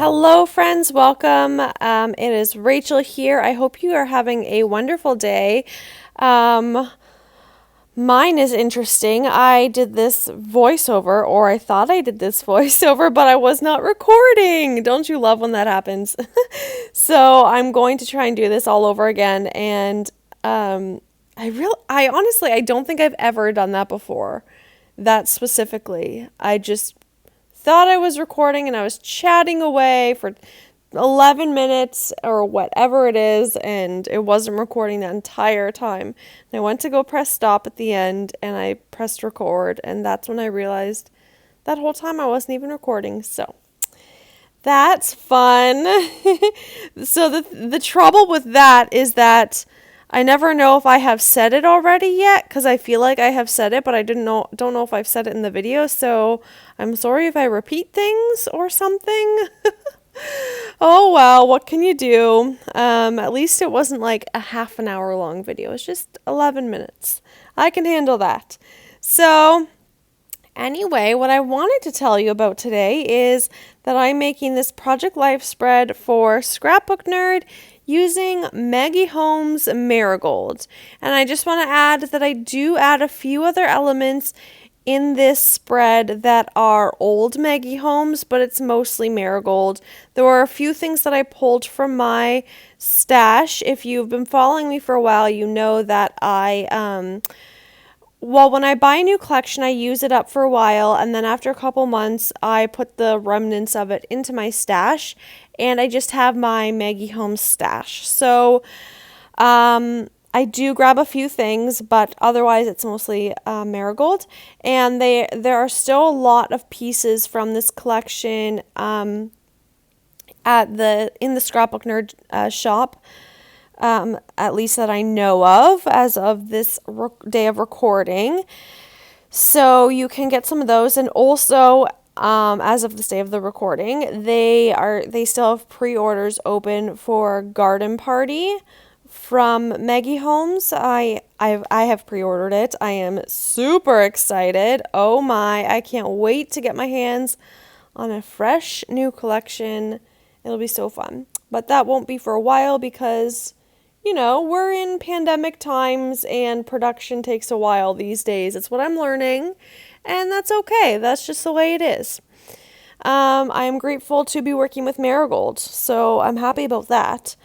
Hello, friends. Welcome. It is Rachel here. I hope you are having a wonderful day. Mine is interesting. I did this voiceover, or I thought I did this voiceover, but I was not recording. Don't you love when that happens? So I'm going to try and do this all over again. And I honestly, I don't think I've ever done that before. That specifically. I just thought I was recording and I was chatting away for 11 minutes or whatever it is, and it wasn't recording that entire time. And I went to go press stop at the end and I pressed record, and that's when I realized that whole time I wasn't even recording. So that's fun. So the trouble with that is that I never know if I have said it already yet, because I feel like I have said it, but I don't know if I've said it in the video, so I'm sorry if I repeat things or something. Oh well, what can you do? At least it wasn't like a half an hour long video. It's just 11 minutes. I can handle that. So anyway, what I wanted to tell you about today is that I'm making this Project Life spread for Scrapbook Nerd using Maggie Holmes Marigold. And I just want to add that I do add a few other elements in this spread that are old Maggie Holmes, but it's mostly Marigold. There were a few things that I pulled from my stash. If you've been following me for a while, you know that when I buy a new collection, I use it up for a while, and then after a couple months, I put the remnants of it into my stash, and I just have my Maggie Holmes stash. So, I do grab a few things, but otherwise it's mostly Marigold, and there are still a lot of pieces from this collection in the Scrapbook Nerd shop. At least that I know of as of this day of recording. So you can get some of those, and also as of this day of the recording, they still have pre-orders open for Garden Party from Maggie Holmes. I have pre-ordered it. I am super excited. Oh my, I can't wait to get my hands on a fresh new collection. It'll be so fun. But that won't be for a while because we're in pandemic times and production takes a while these days. It's what I'm learning, and that's okay. That's just the way it is. I am grateful to be working with Marigold, so I'm happy about that.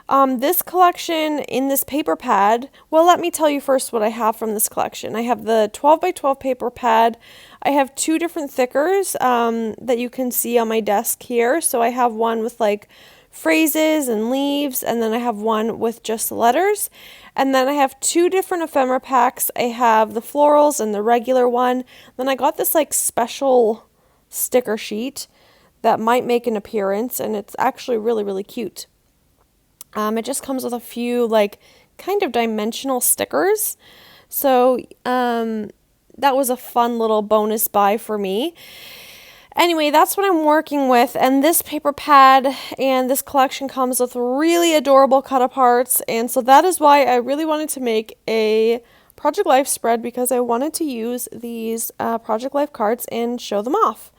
This collection in this paper pad, well, let me tell you first what I have from this collection. I have the 12 by 12 paper pad. I have two different thickers that you can see on my desk here. So I have one with like phrases and leaves, and then I have one with just letters, and then I have two different ephemera packs. I have the florals and the regular one. Then I got this like special sticker sheet that might make an appearance, and it's actually really, really cute. It just comes with a few like kind of dimensional stickers, so that was a fun little bonus buy for me. Anyway, that's what I'm working with, and this paper pad and this collection comes with really adorable cut-aparts, and so that is why I really wanted to make a Project Life spread, because I wanted to use these Project Life cards and show them off.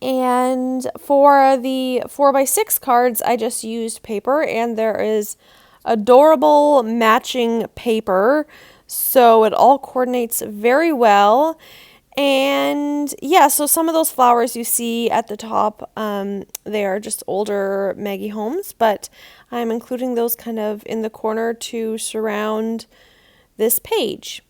And for the 4x6 cards, I just used paper, and there is adorable matching paper, so it all coordinates very well. And yeah, so some of those flowers you see at the top, they are just older Maggie Holmes, but I'm including those kind of in the corner to surround this page.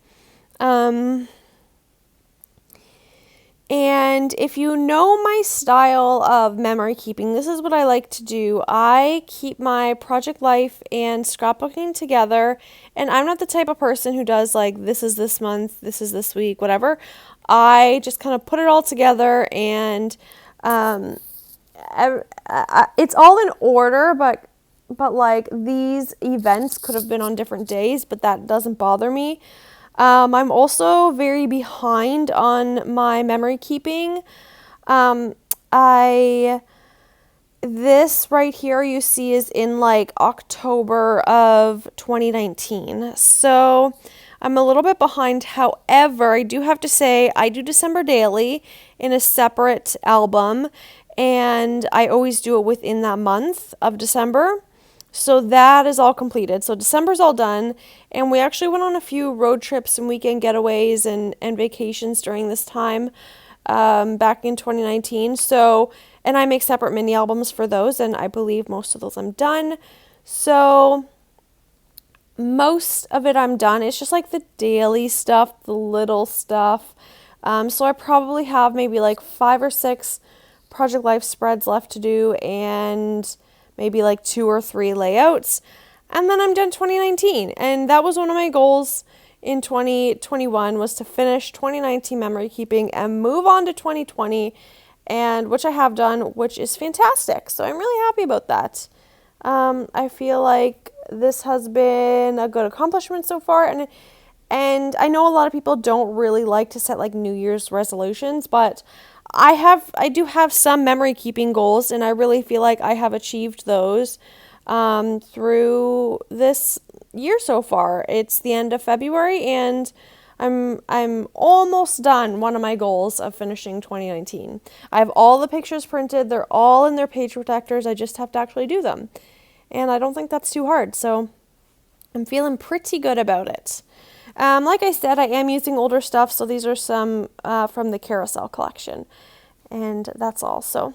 And if you know my style of memory keeping, this is what I like to do. I keep my Project Life and scrapbooking together, and I'm not the type of person who does like, this is this month, this is this week, whatever. I just kind of put it all together, and it's all in order, but like these events could have been on different days, but that doesn't bother me. I'm also very behind on my memory keeping. This right here you see is in like October of 2019. So I'm a little bit behind. However, I do have to say I do December daily in a separate album, and I always do it within that month of December. So that is all completed. So December's all done, and we actually went on a few road trips and weekend getaways and vacations during this time back in 2019. So, and I make separate mini albums for those, and I believe most of those I'm done. So most of it I'm done. It's just like the daily stuff, the little stuff. So I probably have maybe like 5 or 6 Project Life spreads left to do, and maybe like 2 or 3 layouts. And then I'm done 2019. And that was one of my goals in 2021, was to finish 2019 memory keeping and move on to 2020, and which I have done, which is fantastic. So I'm really happy about that. I feel like this has been a good accomplishment so far, and I know a lot of people don't really like to set like New Year's resolutions, but I do have some memory keeping goals, and I really feel like I have achieved those through this year so far. It's the end of February, and I'm almost done one of my goals of finishing 2019. I have all the pictures printed. They're all in their page protectors. I just have to actually do them. And I don't think that's too hard. So I'm feeling pretty good about it. Like I said, I am using older stuff. So these are some from the Carousel collection. And that's all. So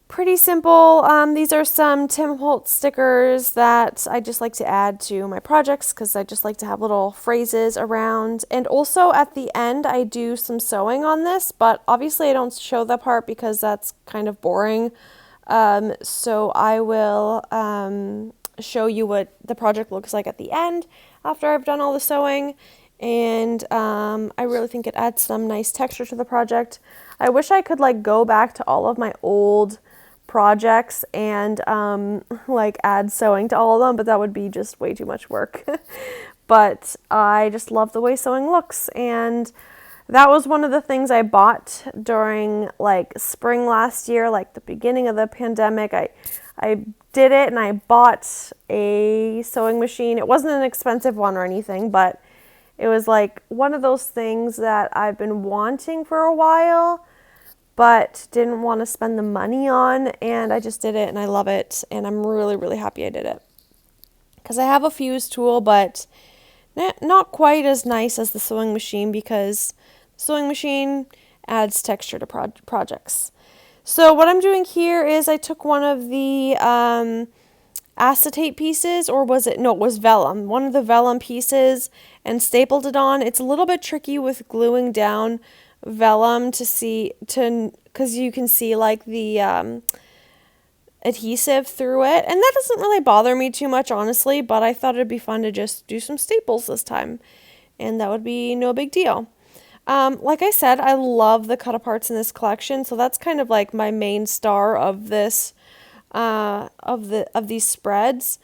pretty simple. These are some Tim Holtz stickers that I just like to add to my projects because I just like to have little phrases around. And also at the end, I do some sewing on this, but obviously I don't show that part because that's kind of boring. So I will show you what the project looks like at the end after I've done all the sewing. And I really think it adds some nice texture to the project. I wish I could like go back to all of my old projects and like add sewing to all of them, but that would be just way too much work. But I just love the way sewing looks, and that was one of the things I bought during like spring last year, like the beginning of the pandemic. I did it, and I bought a sewing machine. It wasn't an expensive one or anything, but it was like one of those things that I've been wanting for a while, but didn't want to spend the money on, and I just did it, and I love it, and I'm really, really happy I did it. Because I have a fuse tool, but not quite as nice as the sewing machine, because the sewing machine adds texture to projects. So what I'm doing here is I took one of the acetate pieces, or was it? No, it was vellum. One of the vellum pieces, and stapled it on. It's a little bit tricky with gluing down vellum because you can see like the adhesive through it, and that doesn't really bother me too much, honestly, but I thought it'd be fun to just do some staples this time, and that would be no big deal. Like I said, I love the cut aparts in this collection, so that's kind of like my main star of this of these spreads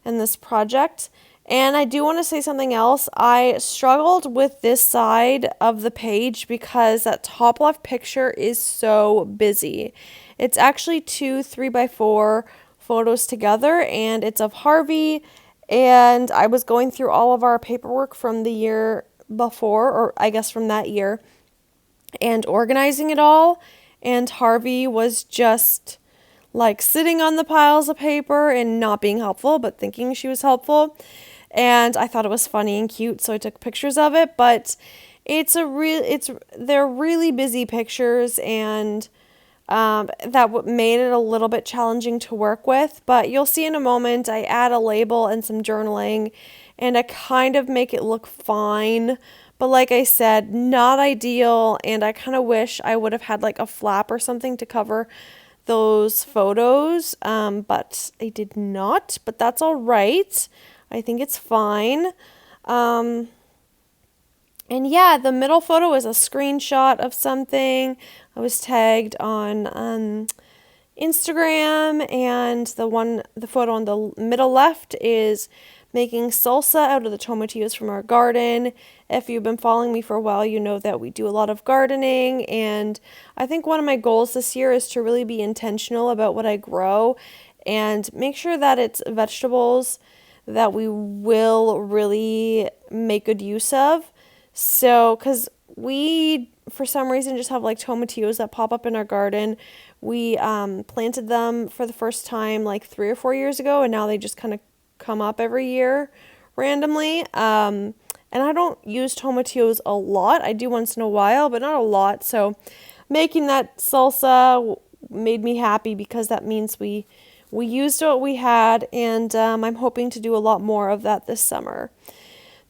and this project. And I do want to say something else. I struggled with this side of the page because that top left picture is so busy. It's actually 2 3x4 photos together, and it's of Harvey. And I was going through all of our paperwork from the year before, or I guess from that year, and organizing it all. And Harvey was just like sitting on the piles of paper and not being helpful, but thinking she was helpful. And I thought it was funny and cute, so I took pictures of it. But they're really busy pictures, and that made it a little bit challenging to work with. But you'll see in a moment, I add a label and some journaling, and I kind of make it look fine. But like I said, not ideal, and I kind of wish I would have had like a flap or something to cover those photos, but I did not. But that's all right. I think it's fine. And yeah, the middle photo is a screenshot of something. I was tagged on Instagram, and the photo on the middle left is making salsa out of the tomatillos from our garden. If you've been following me for a while, you know that we do a lot of gardening, and I think one of my goals this year is to really be intentional about what I grow and make sure that it's vegetables that we will really make good use of. So, because we, for some reason, just have like tomatillos that pop up in our garden. We planted them for the first time like 3 or 4 years ago, and now they just kind of come up every year randomly. And I don't use tomatillos a lot. I do once in a while, but not a lot. So making that salsa made me happy because that means we used what we had, and I'm hoping to do a lot more of that this summer.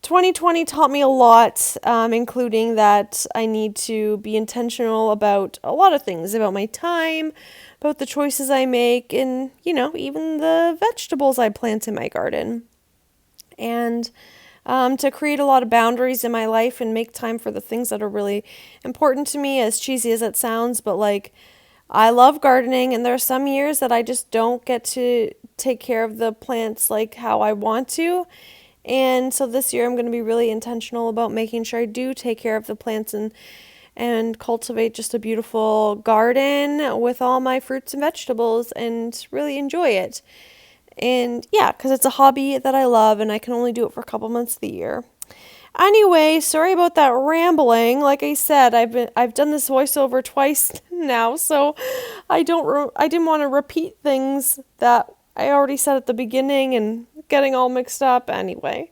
2020 taught me a lot, including that I need to be intentional about a lot of things, about my time, about the choices I make, and, even the vegetables I plant in my garden. And to create a lot of boundaries in my life and make time for the things that are really important to me, as cheesy as it sounds, but like, I love gardening, and there are some years that I just don't get to take care of the plants like how I want to. And so this year I'm going to be really intentional about making sure I do take care of the plants and cultivate just a beautiful garden with all my fruits and vegetables and really enjoy it. And yeah, because it's a hobby that I love, and I can only do it for a couple months of the year. Anyway, sorry about that rambling. Like I said, I've done this voiceover twice now, so I didn't want to repeat things that I already said at the beginning and getting all mixed up. Anyway,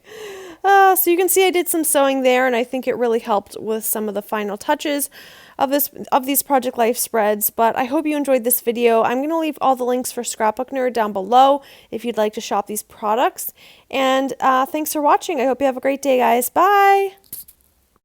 so you can see I did some sewing there, and I think it really helped with some of the final touches of these Project Life spreads. But I hope you enjoyed this video. I'm going to leave all the links for Scrapbook Nerd down below if you'd like to shop these products. And thanks for watching. I hope you have a great day, guys. Bye!